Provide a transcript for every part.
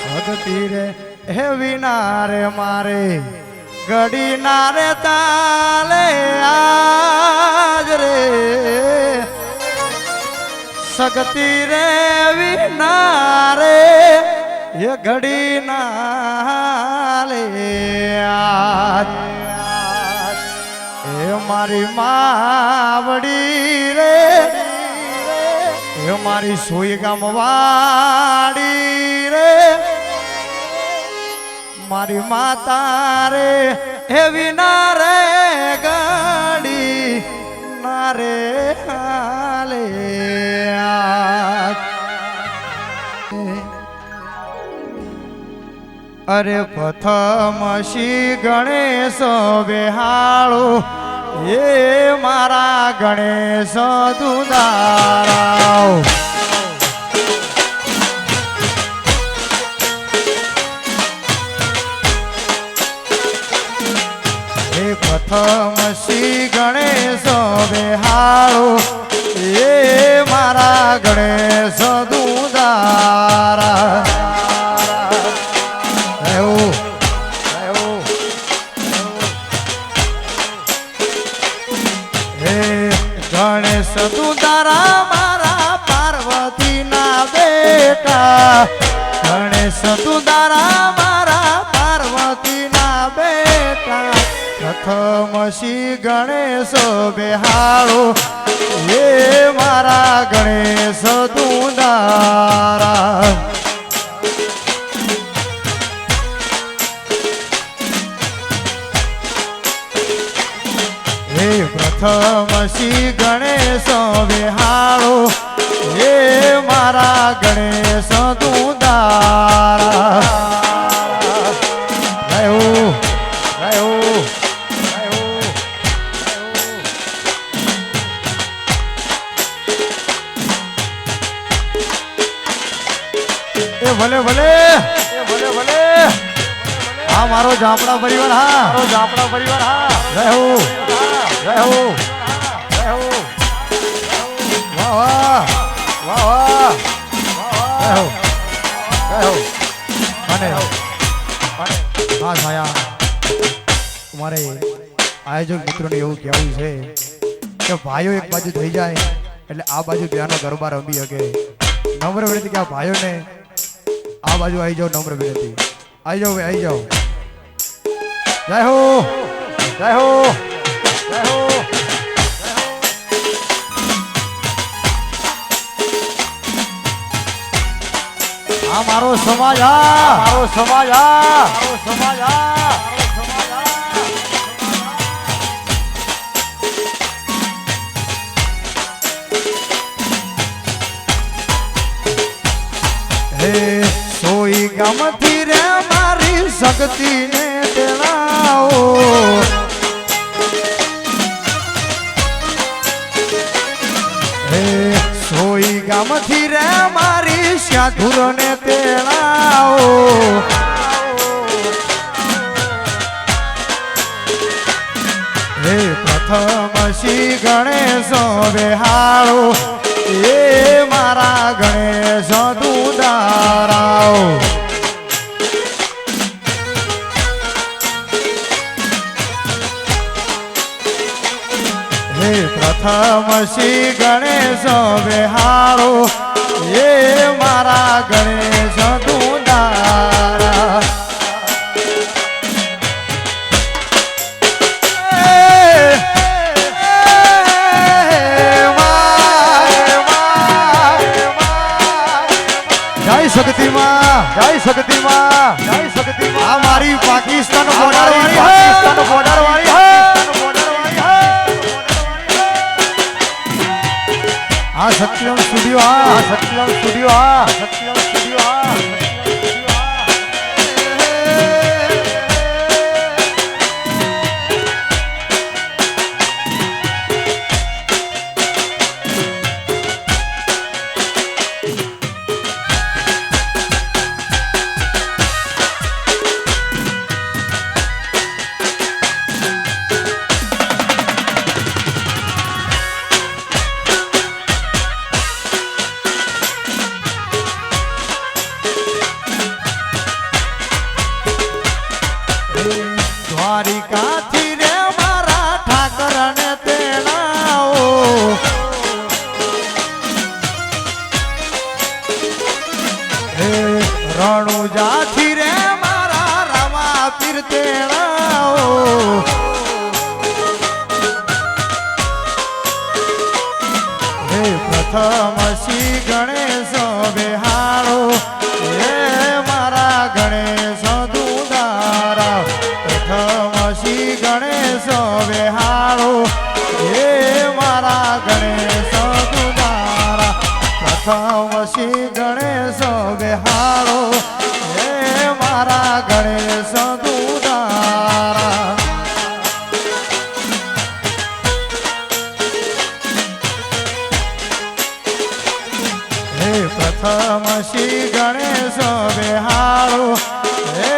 ભક્તિ રે હે વિના રે મારે ઘડી ના રે તાલે આજ રે શક્તિ રે વિના રે એ ઘડી ના લે આજ એ મારી માવડી રે એ મારી સોઈ ગામ વાડી રે મારી માતા રે હે વિના રે ગાડી ના રે હાલે અરે પ્રથમ શ્રી ગણેશ બેહાળો એ મારા ગણેશ દુદારાવ એ પ્રથમ શ્રી ગણેશ બેહાળો એ મારા ગણેશ દુદારા ગણેશ તું તારા મારા પાર્વતી ના બેટા ગણેશ તું તારા મારા પાર્વતી ના બેટા પ્રથમ શ્રી ગણેશ બેહાળો એ મારા ગણેશ તું તારા પ્રથમ શ્રી ગણેશ બેહાળો એ મારા ગણેશ દુદારા એ ભલે ભલે એ ભલે ભલે હા મારો જાપડા પરિવાર હા મારો જાપડા પરિવાર હા રહેવું રહેવું રહેવું વાહ વાહ વાહ વાહ રહેવું રહેવું અને હા સાયા તમારે આયોજક મિત્રોને એવું કહેવું છે કે ભાઈઓ એક બાજુ થઈ જાય એટલે આ બાજુ બેનો ગરબા રમી શકે નમ્ર વિનંતી કે આ ભાઈઓને આ બાજુ આવી જાઓ નમ્ર વિનંતી આવી જાઓ આવી જાઓ જય હો જય હો જય હો આ મારો સમાજ આ મારો સમાજ આ મારો સમાજ આ હે સોઈ ગામથી રે મારી શક્તિ ને તેલાઓ હે સોઈ ગામથી રે મારી સાધુર ને તેલાઓ હે પ્રથમ શ્રી ગણેશ બેહાળો એ મારા ગણેશ દુદારાઓ હે પ્રથમ શ્રી ગણેશ બેહાળો એ મારા ગણેશ દુદારા શક્તિમાં જય શક્તિમાં જય શક્તિમાં આ મારી પાકિસ્તાન બોર્ડર વાળી પાકિસ્તાન બોર્ડર વાળી આ સત્યમ સ્ટુડિયો આ સત્યમ સ્ટુડિયો આ સત્યમ સ્ટુડિયો આ હે રણુજાથી રે મારા રામા પીર તેડાઓ હે પ્રથમ શ્રી ગણેશ બેહાળો હે મારા ગણેશ દુદારા પ્રથમ શ્રી ગણેશ બેહાળો હે મારા ગણેશ દુદારા પ્રથમ શ્રી ગણેશ બેહાળો હે મારા ગણેશ દુદારા હે પ્રથમ શ્રી ગણેશ બેહાળો હે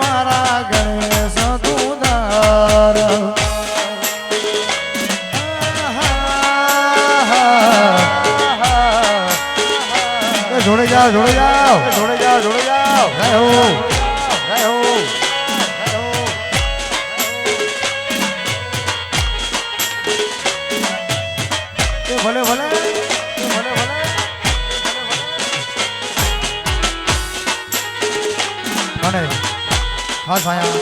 મારા ગણેશ દુદારા જોડે જાઓ જોડે જાઓ જોડે જાઓ જોડે જાઓ જય હો જય હો ભલે ભલે ભલે ભલે અને ખાસ આયા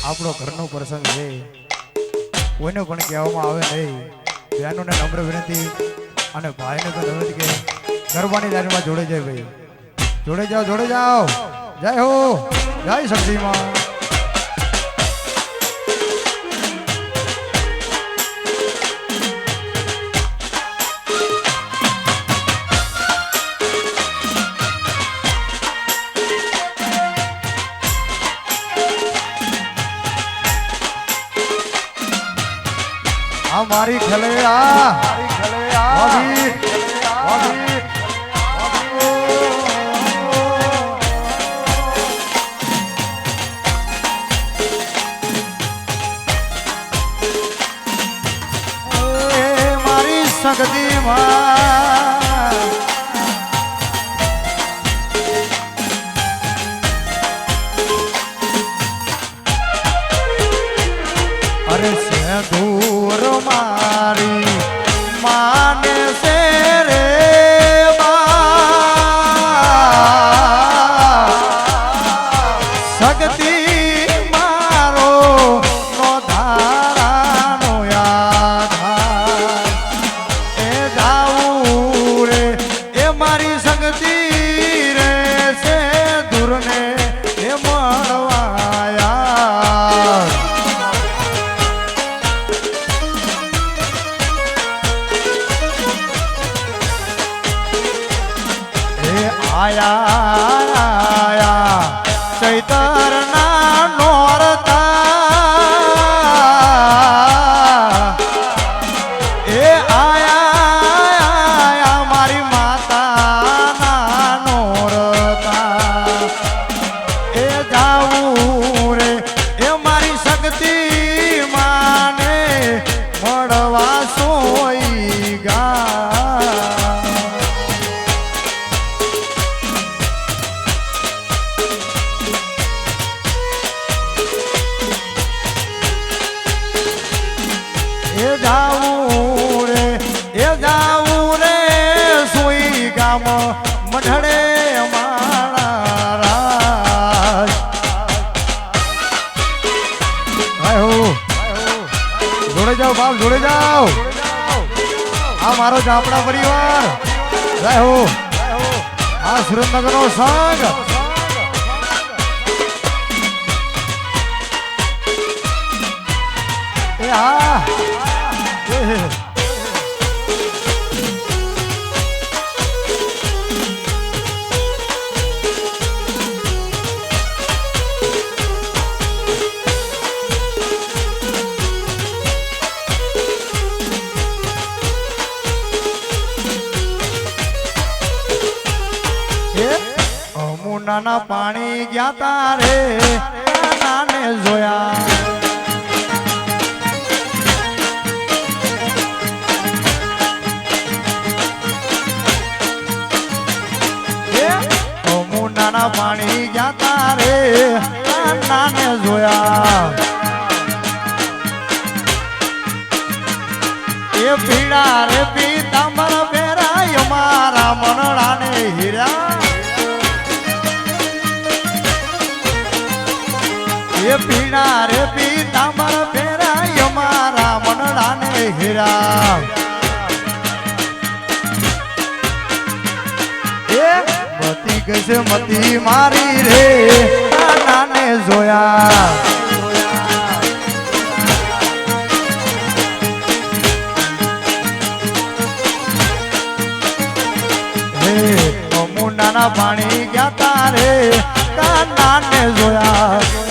આપણો ઘરનો પ્રસંગ છે કોઈને પણ કહેવામાં આવે નહીં બહેનોને નમ્ર વિનંતી અને ભાઈને પણ વિનંતી કે ગરબાની લાઈનમાં જોડે જાય ભાઈ જોડે જાઓ જય હો જય શક્તિમાં મારી ખલેડા ભાભી ભાભી મારી શક્તિમાં અરે દૂર મારી માને છે રે શક્તિ મારો નો ધારાનો યાદ એ જાવું રે એ મારી શક્તિ રે છે દૂર ને એ મળવાયા આયા ચૈતર ના નોરતા એ આયા મારી માતા ના નોરતા એ જાવું રે એ મારી શક્તિ માને મળવા સોઈ ગા એ જાવું રે સોઈ ગામ મઢડે મારા રાજ જોડે જાઓ બાપ જોડે જાઓ આ મારો જાપડા પરિવાર જય હો આ સુરેન્દ્રનગર નો સંઘ એ હા નાના પાણી ગયા તારે નાને જોયા નાના પાણી ગયા તારે નાને જોયા એ પીડા રે પીતાંબર ફેરાય મારા મનડાને હીરા પીણા રે પીતાંબર ફેરાય મારા મનડાને હીરા મતી કશે મતી મારી રે નાને જોયા મુંડાના પાણી ગયા તારે કાનાને જોયા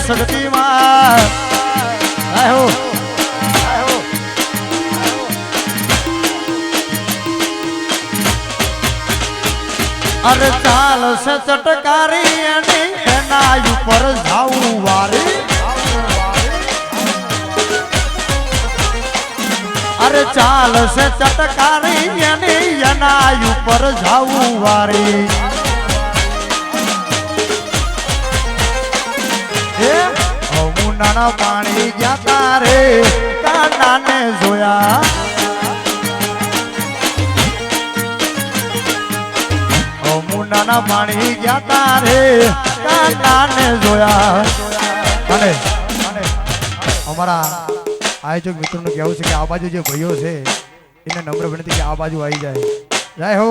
શક્તિમાં આયો અરે ચાલ સે ચટકારી એના ઉપર જાવું વારી અરે ચાલ સે ચટકારી એના ઉપર જાવું વારી મુંડાના પાણી ગયા તારે કાનાને જોયા મુંડાના પાણી ગયા તારે કાનાને જોયા અને અમારા આયોજક મિત્રોનું કહેવું છે કે આ બાજુ જે ભાઈઓ છે એને નમ્ર વિનંતી કે આ બાજુ આવી જાય જય હો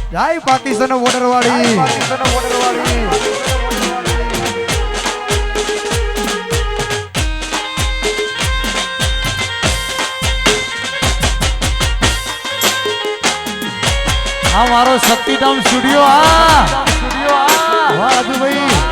જય પાકિસ્તાન બોર્ડર વાળી આ મારો શક્તિધામ સ્ટુડિયો રાજુભાઈ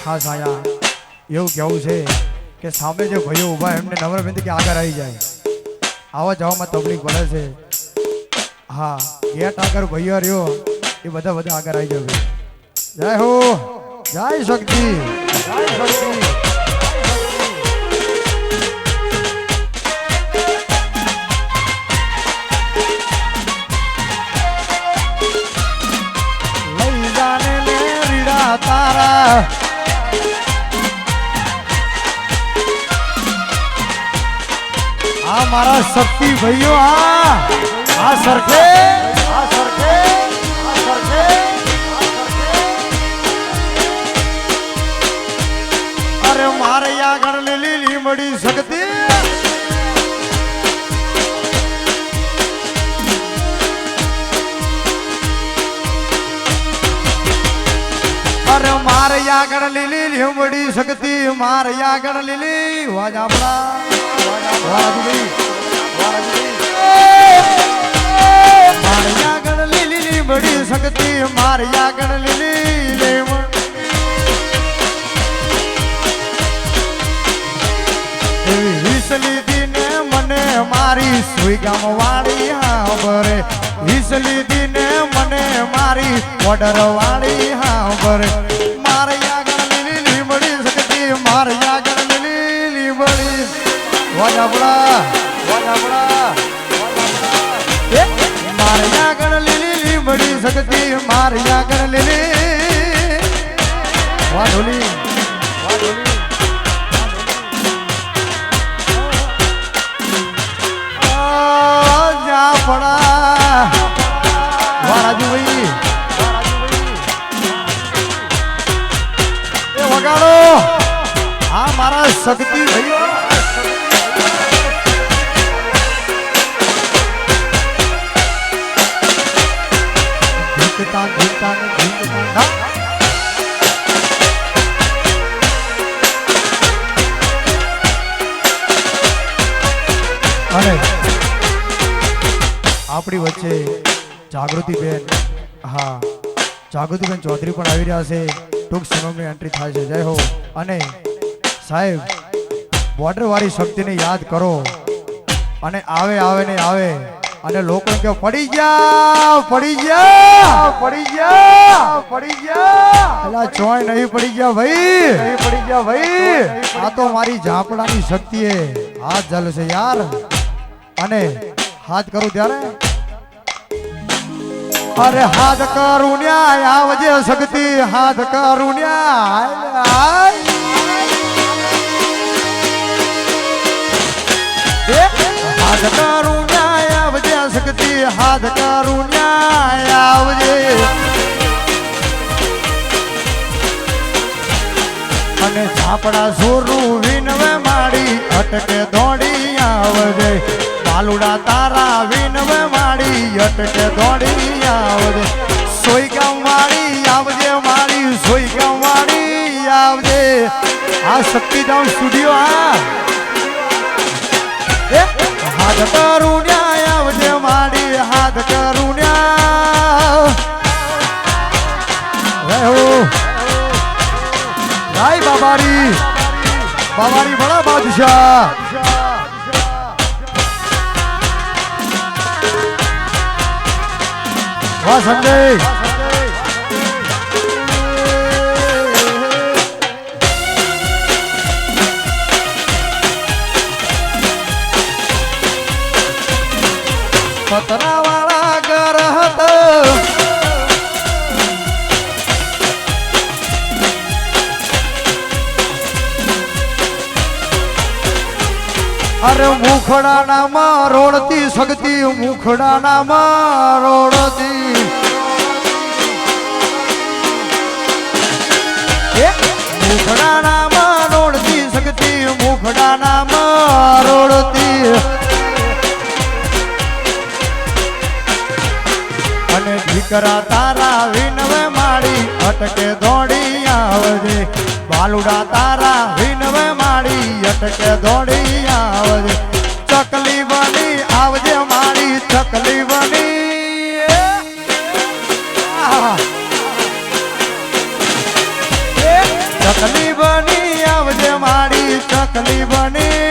ખાસ આયા એવું કહેવું છે કે સામે જે ભાઈઓ ઊભા એમને નમ્ર વિનંતી કે આગળ આવી જાય આવા જવામાં તકલીફ પડે છે હા ગેટ આગળ ભાઈઓ રહ્યો એ બધા આગળ આવી જાય જય હો જય શક્તિ લઈ જાને લે રીડા તારા આ મારા શક્તિ ભાઈઓ આ સરખે અરે મારે આગળ લીલી લીમડી શક્તિ અરે મારે આગળ લીલી લીમડી શક્તિ મારે આગળ લીલી વાજ આપણા મારી આગળ લીલી બડી શક્તિ મારી આગળ લીલી સુઈ ગામ વાળી હાંભરે હિસલી દીને મને મારી ઓર્ડર વાળી હાંભરે મારે આગળ લીલી લીમડી શકતી મારે આગળ લીલી લીમડી વાજાબડા મારે આગળ લીલી લીમડી શકતી મારે આગળ લીલી વાઢોલી વગાડો હા મારા શક્તિ ભાઈઓ ગીતતા ગીતતા ગીતતા અને આપણી વચ્ચે જાગૃતિબેન હા જાગૃતિબેન ચૌધરી પણ આવી રહ્યા છે ટૂંક સમયની એન્ટ્રી થાય છે જય હો અને સાહેબ બોર્ડર વાળી શક્તિને યાદ કરો અને આવે ને આવે અને લોકો કે પડી ગયા અલા ચોય નહીં પડી ગયા ભાઈ આ તો મારી ઝાપડાની શક્તિ હે હાથ ચાલુ છે યાર અને હાથ કરું ત્યારે અરે હાથ કરું ન્યાય આવજે શક્તિ હાથ કરું ન્યાય હાથ કરું ન્યાય આવજે શક્તિ હાથ કરું ન્યાય આવજે અને ઝાપડા સોરું વિનવે માડી અટકે દોડી આવજે બાલુડા તારા વિનવે માડી અટકે દોડી આવજે સોઈ ગામ વાળી આવજે મારી સોઈ ગામ વાળી આવજે આ શક્તિધામ સ્ટુડિયો હાથ કરું ન્યાય આવજે માડી હાથ કરું ન્યાય રાય બાબારી બડા બાદશાહ વાહ સંજય પતરા વાળા ઘર હતા અરે મુખડાના માં રોડતી શક્તિ મુખડાના માં રોડતી મુખડાના માં રોડતી શક્તિ મુખડાના માં રોડતી અને દીકરા તારા વિનવે માડી અટકે દોડી આવજે બાલુડા તારા વિનવે માડી અટકે દોડી આવજે ચકલી બની આવજે મારી ચકલી બની ચકલી બની આવજે મારી ચકલી બની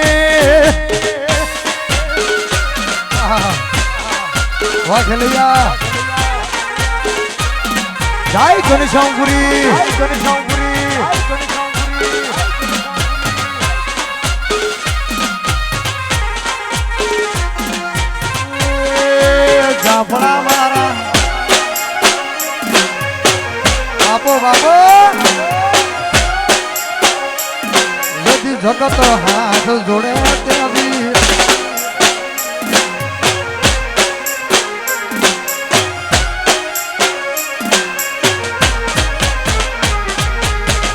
વાઘલિયા જય ઘનશ્યામપુરી જાફડા મારા બાપો બધી જગત હાથ જોડે ત્યાંથી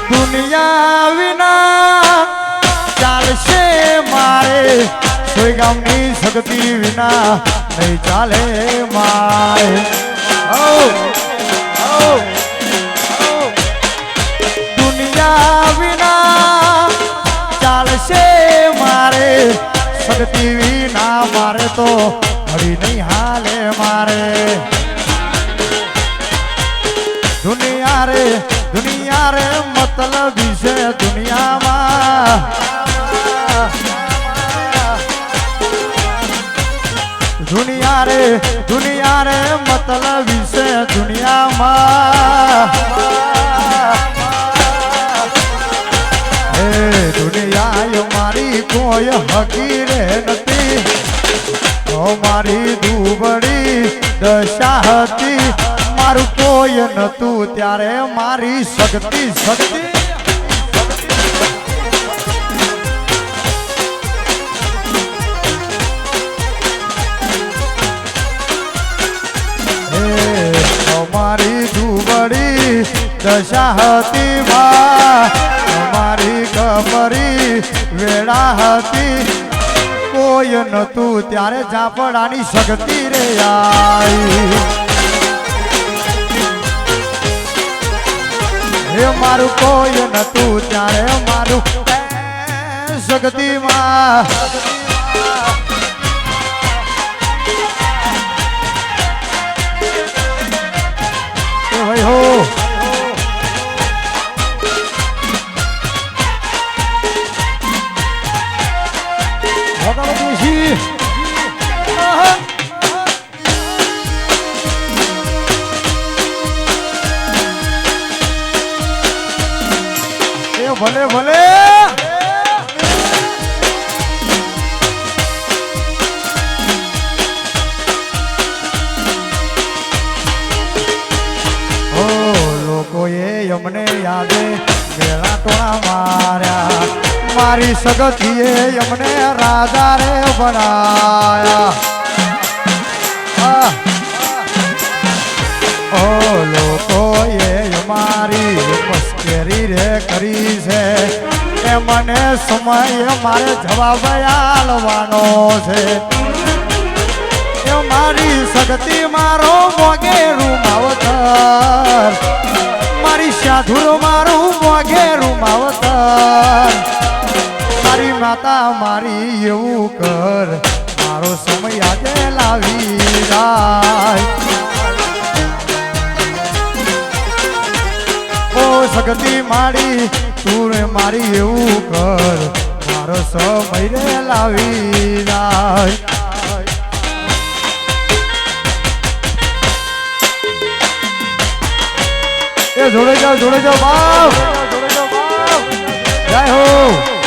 દુનિયા વિના ચાલશે મારે કોઈ ગામની શક્તિ વિના નહીં ચાલે મારે દુનિયા વિના ચાલશે મારે શક્તિ વિના મારે તો હરી નહીં હાલે મારે દુનિયા રે મતલબ છે દુનિયામાં માં એ દુનિયા મારી કોઈ હકીરે નથી મારી દુબળી દશા હતી મારું કોઈ નતું ત્યારે મારી શક્તિ શક્તિ મારી દુબળી દશા હતી મારી કમરી વેળા હતી કોઈ નતું ત્યારે ઝાપડાની શક્તિ રે આવી હે મારું કોઈ નતું ત્યારે મારું શક્તિમાં ભાઈ હો વગાડો તુલસી એ ભલે ભલે અમને યાદે મેળા ટોળા માર્યા મારી સગતીએ અમને રાજા રે બનાયા ઓ લોકોએ મારી મસ્કરી રે કરી છે એ મને સમય મારે જવાબ આલવાનો છે એ મારી સગતી મારો મોગેરું માવતર મારી સાધુરો મારું મોઘેરું માવતર મારી માતા મારી એવું કર મારો સમય આજે લાવી જાય ઓ સગતી મારી તું મારી એવું કર મારો સમય રે લાવી જાય જોડે જાઓ બાપ જય હો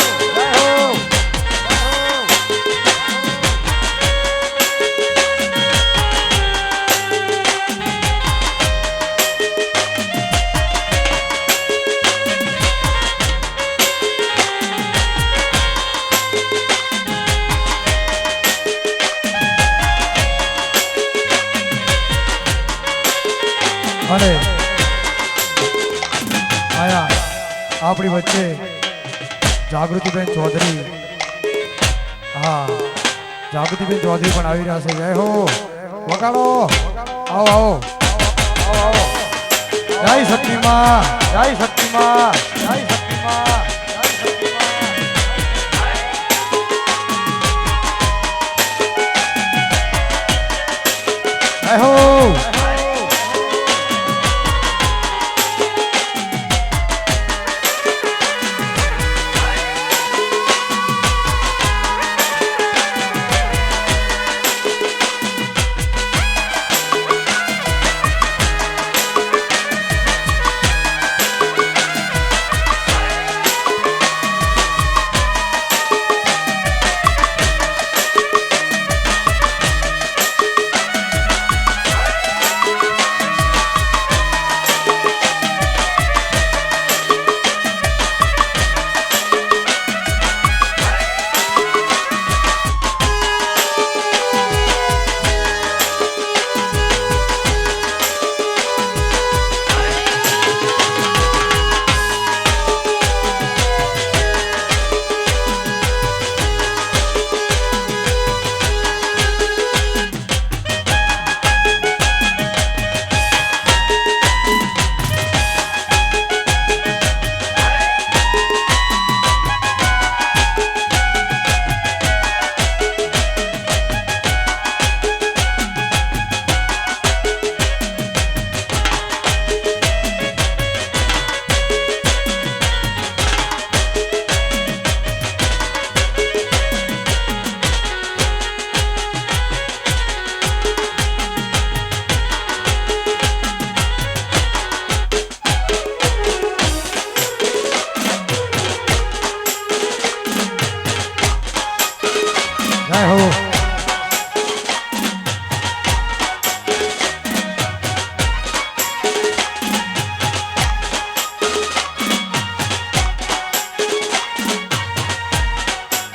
અને આપણી વચ્ચે જાગૃતિબેન ચૌધરી જાગૃતિબેન ચૌધરી પણ આવી રહ્યા છે જય હો વગાડો આવો આવો જય શક્તિમાં જય શક્તિમાં જય શક્તિમાં જય હો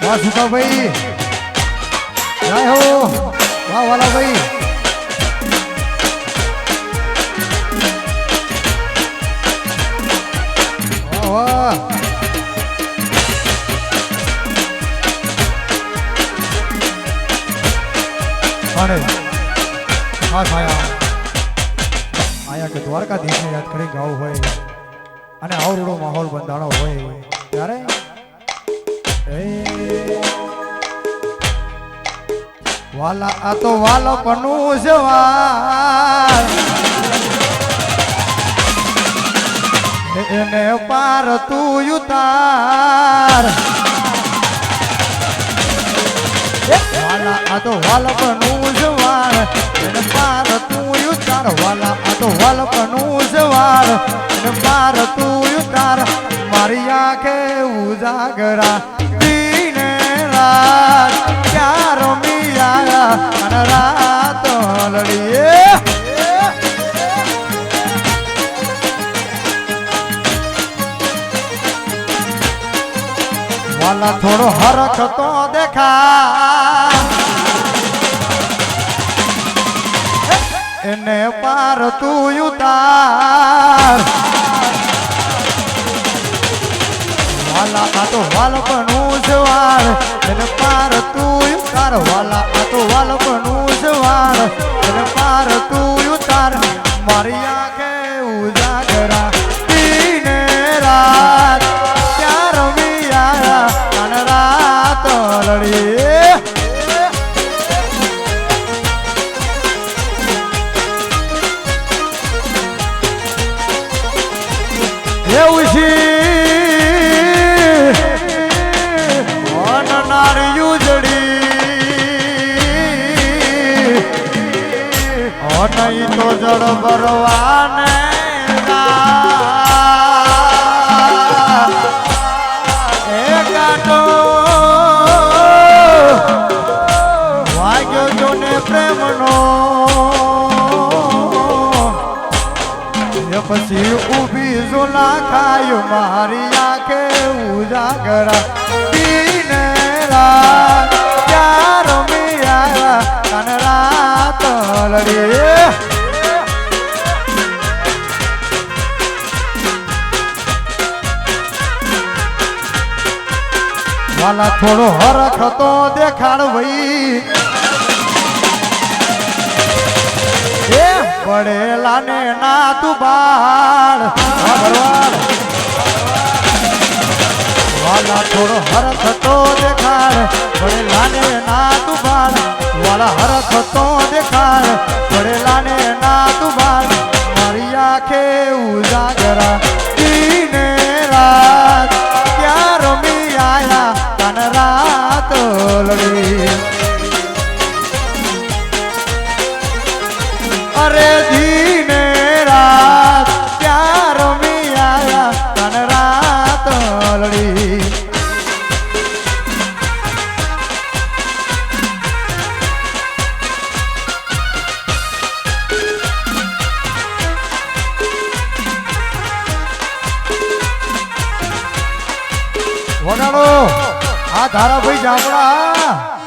વાહ સુકાભાઈ જય હો વાહ વાલાભાઈ વાહ વાહ અને ખાસ આયા કે દ્વારકાધીશને યાદ કરી ગાવું હોય અને આવડો માહોલ બંધાણો હોય ત્યારે વાલા આ તો વાલો પનું સવાર એને પાર તું ઉતાર વાલા આ તો વાલો પનું સવાર એને પાર તું ઉતાર વાલા આ તો વાલો પનું સવાર એને પાર તું ઉતાર મારી આંખે ઉજાગરા દીને રાત ક્યાં રમી આયા અને રાત લડીએ વાલા થોડો હરખ તો દેખા એને પાર તું ઉતાર વાલા આ તો વાલપનું સવાર એને પાર તું ઉતાર વાલા આ તો વાલપનું સવાર એને પાર તું ઉતાર મારી આંખે ઉજાગરા દીને રાત ક્યાં રમી આયા અને રાત લડી એવું છે નહીં તો જળ ભરવાને કાટો વાગ્યો જોને પ્રેમનો પછી ઊભી ઝોલા ખાયો મારી આંખે ઉજાગરા દીને રાત ક્યાં રમી આયા અને રાત લડી વાલા થોડો હરખ તો દેખાડ ભાઈ એ પડેલા ને ના તું બાળ વાલા થોડો હરખ તો દેખાડ પડેલા ને ના તું બાળ વાલા હરખ તો દેખાડ પડેલા ને ના તું બાળ મારી આંખે ઉજાગરા દીને રાત ક્યાં રમી આયા તન રાત લડી અરે દીને રાત ક્યાં રમી આયા તન રાત લડી વગાડો આ ધારાભાઈ જામડા